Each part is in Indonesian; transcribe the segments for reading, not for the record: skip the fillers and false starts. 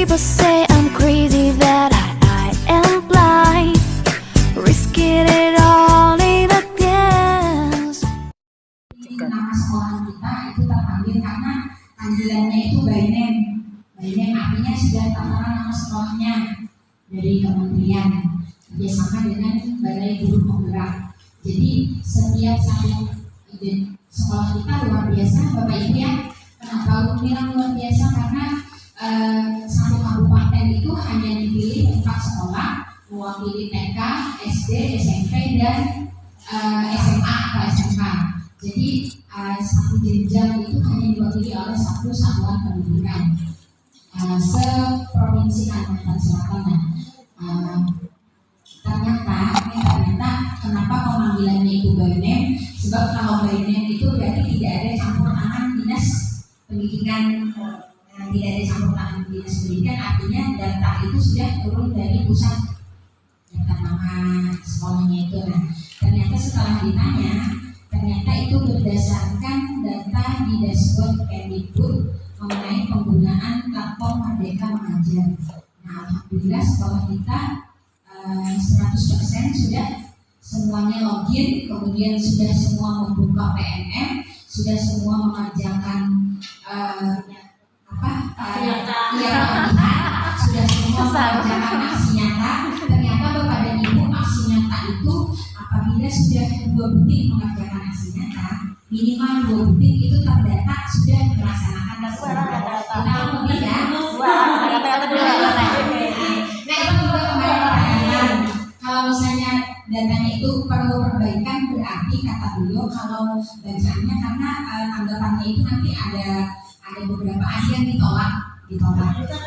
People say I'm crazy, that I am blind, risking it all in a dance. Nama sekolah kita itu terpanggil karena panggilannya itu by name. By name artinya sudah tertera nama sekolahnya dari kementerian bersama dengan Balai Guru Penggerak. Jadi setiap satu sekolah kita luar biasa, Bapak Ibu ya. Kenapa bilang luar biasa? Karena satu kabupaten itu hanya dipilih 4 sekolah mewakili TK, SD, SMP dan SMA atau SMK. Jadi satu jenjang itu hanya diwakili oleh satu satuan pendidikan seprovinsi Kalimantan Selatan. Ternyata kenapa pemanggilannya itu by name? Sebab kalau by name itu berarti tidak ada campur tangan dinas pendidikan, tidak ada campur tangan dinas pendidikan, artinya data itu sudah turun dari pusat data nama sekolahnya itu. Nah, ternyata setelah ditanya, ternyata itu berdasarkan data di dashboard Kemdikbud mengenai penggunaan platform Merdeka Mengajar. Nah, alhamdulillah sekolah kita 100% sudah semuanya login, kemudian sudah semua membuka PNM, sudah semua mengerjakan sudah semua mengerjakan aksi nyata. Ternyata Bapak dan Ibu, aksi nyata itu apabila sudah 2 butik mengerjakan aksi nyata, minimal 2 butik itu terdata sudah melaksanakan aksi nyata. Kita lebih ya. Nah, itu juga kemarin pertanyaan. Kalau misalnya datanya itu perlu perbaikan, berarti kata beliau kalau bacaannya, karena tanggapannya itu nanti ada beberapa ada yang ditolak,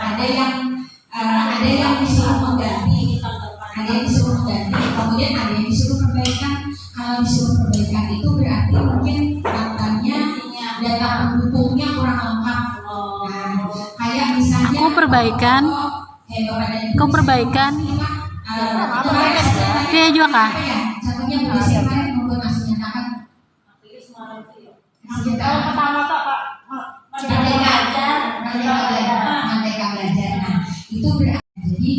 ada yang disuruh mengganti, kemudian ada yang disuruh perbaikan. Kalau disuruh perbaikan itu berarti mungkin data pendukungnya kurang lengkap. Nah, kayak misalnya Kau perbaikan. Dia juga kah? Contohnya polisi kemarin membuat aksi nyata kan. Pertama Pak Merdeka Belajar. Nah, itu berarti jadi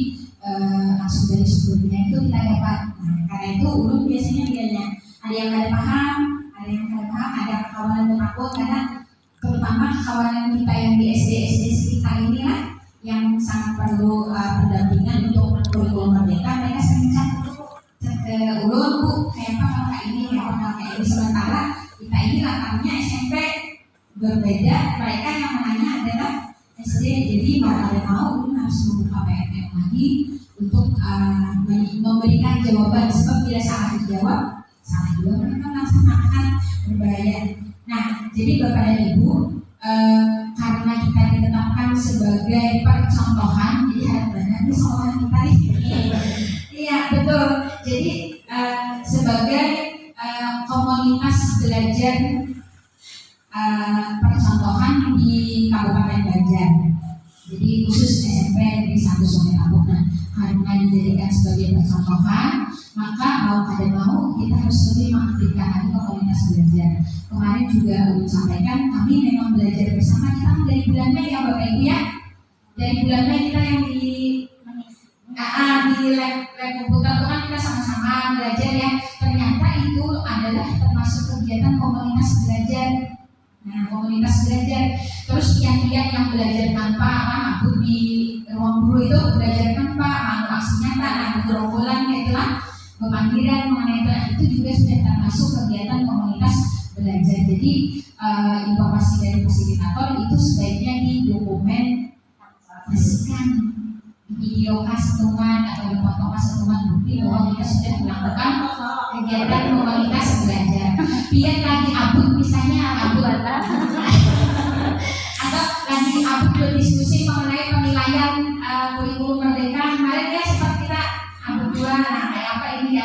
langsung dari sebelumnya itu kita dapat. Nah, karena itu ulun biasanya dianya ada yang nggak paham, ada kawanan yang takut, karena terutama kawanan kita yang di SD sekitar ini lah yang sangat perlu pendampingan untuk kurikulum merdeka. Mereka sering chat ke ulun, Bu, kayak apa ini, sementara kita ini latarnya SMP berbeda, mereka yang menanya adalah SD. Jadi mau ada mau ulun harus membuka PNM lagi untuk memberikan jawaban, sebab bila salah dijawab mereka melaksanakan berbahaya. Nah, jadi Bapak dan Ibu, karena kita ditetapkan sebagai percontohan, jadi harapannya ini sekolah kita nih. Iya betul. Jadi sebagai komunitas belajar percontohan di Kabupaten Banjar. Jadi khusus SMP di 1 Sungai Kapuk. Nah, karena dijadikan sebagai percontohan, maka mau tidak mau kita harus lebih mengaktifkan lagi komunitas belajar. Kemarin juga Ibu sampaikan, kami memang belajar bersama kita dari bulan Mei ya Bapak Ibu ya. Dari bulan Mei kita yang di lab komputer itu kan kita sama-sama belajar ya. Ternyata itu adalah termasuk kegiatan komunitas belajar. Nah, komunitas belajar. Terus kian-kian yang belajar tanpa aku di ruang guru itu belajar tanpa aksi nyata, gerombolan itulah pemanggilan mengenai itu juga sudah termasuk kegiatan komunitas belajar. Jadi informasi dari fasilitator itu sebaiknya didokumentasikan, video kesetuan atau foto kesetuan bukti bahwa kita sudah melakukan kegiatan komunitas belajar. Biar lagi abut misalnya atau lagi abut berdiskusi mengenai penilaian kurikulum merdeka kemarin ya, sempat kita abut dua, nah kayak apa ini,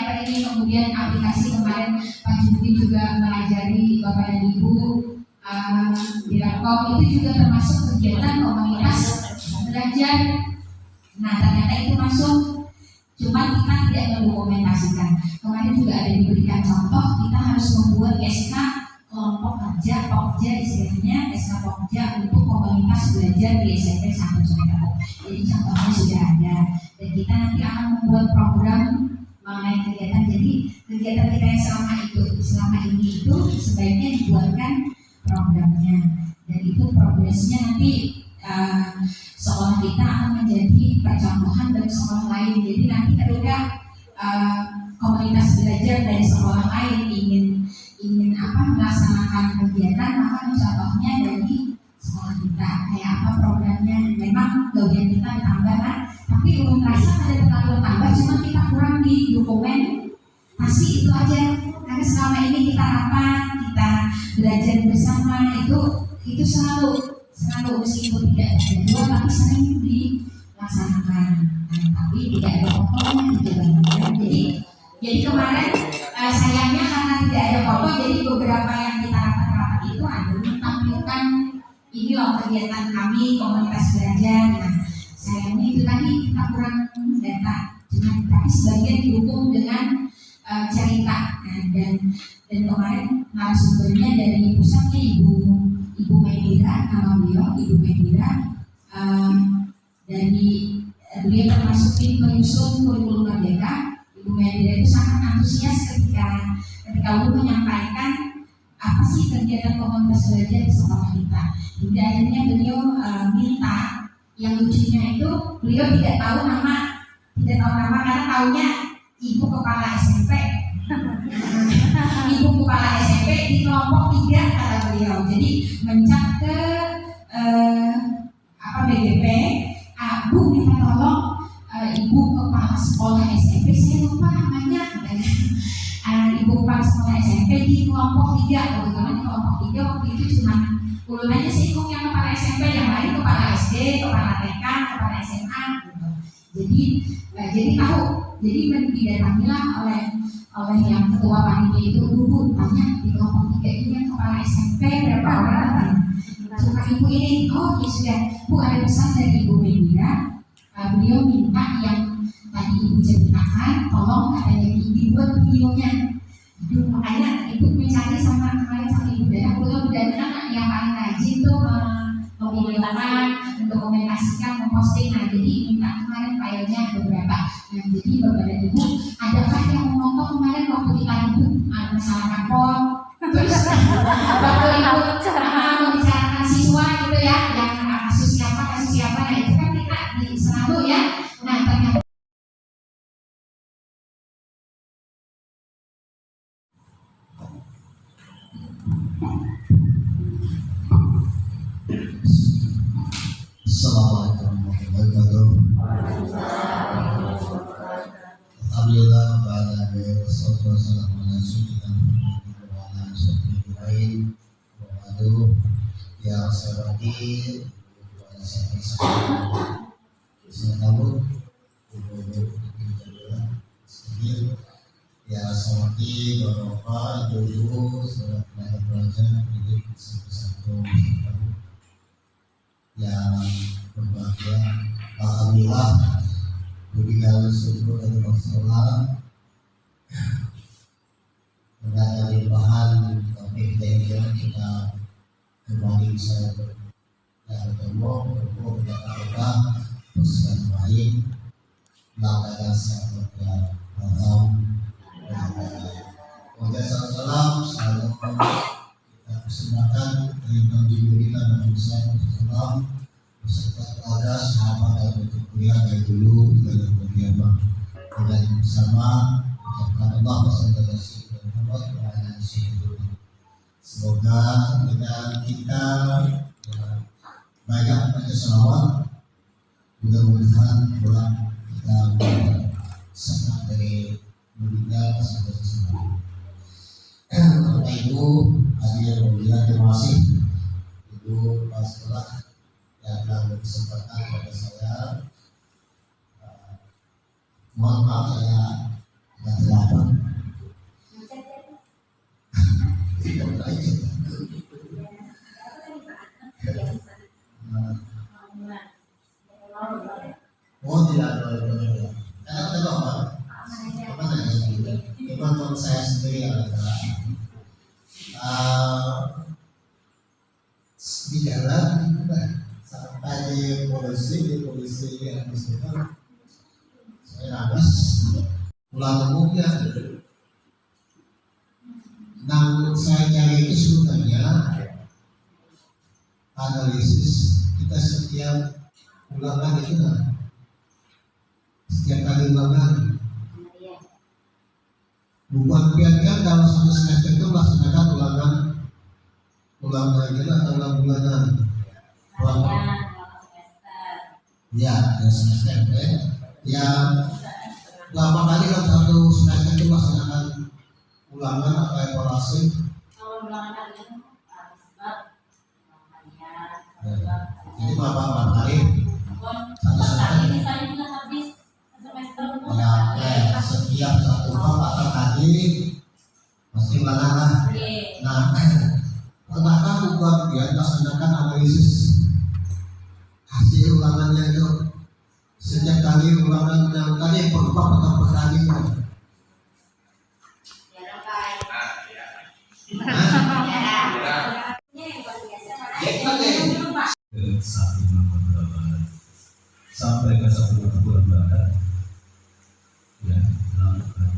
kemudian aplikasi kemarin Pak Judi juga mengajari Bapak dan Ibu di laptop, itu juga termasuk kegiatan komunitas belajar. Nah, ternyata itu masuk, cuma kita tidak mendokumentasikan. Kemarin juga ada diberikan contoh, kita harus membuat SK kelompok kerja, pokja istilahnya, SK Pokja untuk komunitas belajar di SMP 1 Semeru. Jadi contohnya sudah ada, dan kita nanti akan membuat program mengenai kegiatan. Jadi kegiatan kita yang selama ini itu sebaiknya dibuatkan programnya, dan itu progresnya nanti sekolah kita akan menjadi percontohan bagi sekolah lain. Jadi nanti ketika komunitas belajar dari sekolah lain ingin melaksanakan kegiatan, maka contohnya dari sekolah kita kayak apa programnya. Memang bagian kita ditambah kan, tapi belum terasa ada terlalu tambah, cuma kita kurang di dokumen pasti itu aja. Karena selama ini kita kita belajar bersama itu selalu meskipun tidak jadwal tapi sering dilaksanakan. Tapi tidak ada fotonya gitu. Jadi kemarin sayangnya karena tidak ada foto, jadi beberapa yang kita rapat itu ada menampilkan ini loh kegiatan kami komunitas belajar. Nah, sayangnya itu tadi kita kurang data, tapi sebagian didukung dengan cerita. Nah, dan kemarin narasumbernya dari pusatnya Ibu Medira, nama beliau Ibu Medira, dari beliau termasuk tim penyusun kurikulum merdeka. Ibu Medira itu sangat antusias ketika dulu menyampaikan apa sih kegiatan komunitas belajar di sekolah kita. Jadi akhirnya beliau minta, yang lucunya itu beliau tidak tahu nama karena tahunya ibu kepala SMP. Ibu kepala SMP di kelompok 3 kata beliau. Jadi mencap ke BGP, Bu minta tolong ibu kepala sekolah SMP, saya lupa namanya, ibu kepala sekolah SMP di kelompok 3. Kebetulan di kelompok 3 waktu itu cuma ulunannya sih yang kepala SMP, yang lain kepala SD, kepala TK, kepala SMA gitu. Jadi tahu, jadi didatangilah oleh yang ketua panitia itu, Bu tanya di kelompok 3 ini yang kepala SMP berapa orang? Cuma ibu ini, oh ya sudah, Bu ada pesan dari Ibu Medira, beliau minta yang tadi ibu ceritakan, tolong katanya dibuat videonya. Makanya ibu mencari sama kemarin sama Ibu Dana, Bu Dana yang paling rajin tuh memvideokan, mendokumentasikan, memposting. Nah jadi minta kemarin filenya beberapa. Nah jadi Bapak dan Ibu, adakah yang menonton kemarin waktu kita ibu masalah rapor, terus waktu ibu membicarakan siswa gitu ya, yang kasus siapa, nah itu kan kita selalu ya. Nah ternyata Assalamualaikum warahmatullahi wabarakatuh. Alhamdulillah pada wassalatu wassalamu ala sayyidina Muhammad wa ala sahbihi lain. Waduh, yang saya hormati saya tahu ya saya hormati Bapak, Ibu, saudara pelajar ini satu yang berbahagia. Alhamdulillah berikan syukur dari Allah karena dari bahan topik yang kita kembali bisa bertemu berkata pesan baik melakukan sesuatu yang salam selalu kita persembahkan dari Nabi kita Nabi Sallallahu beserta keluarga sahabat dan untuk kuliah dari dulu hingga kiamat dan bersama ucapkan Allah beserta Rasul Muhammad wa ala alihi. Semoga kita banyak baca selawat, mudah-mudahan pulang kita semangat dari mulia sampai semua. Bapak Ibu, hadir mulia, terima kasih Ibu Kepala Sekolah yang telah berkesempatan kepada saya. Mohon maaf saya tidak terlambat. Tidak baik. Oh tidak boleh. Karena kenapa? Karena saya sendiri adalah di jalan sampai di polisi yang di situ saya habis pulang umumnya. Nah, saya cari itu sebenarnya analisis kita setiap ulangan itu kan, setiap kali ulangan bukan biarkan dalam satu semester itu melaksanakan ulangan aja atau ulangan ya semester ya berapa kali dalam satu semester itu melaksanakan ulangan atau evaluasi. Jadi berapa kali satu semester ya setiap satu bab atau kali pasti ulangan lah. Nah, kenapa bukan dia melaksanakan analisis hasil ulangannya itu sejak kali ulangan yang tadi berubah atau berkali sampai ke 1 bulan bahkan ya lakukan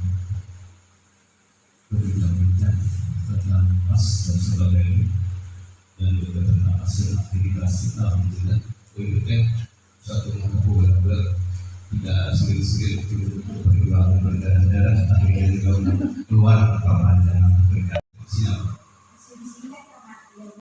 berbincang-bincang tentang pas dan sebagainya dan juga tentang hasil aktivitas kita alhamdulillah berikutnya satu mata bulan tidak sulit-sulit untuk perjuangan berdarah-darah tapi juga keluar perpanjangan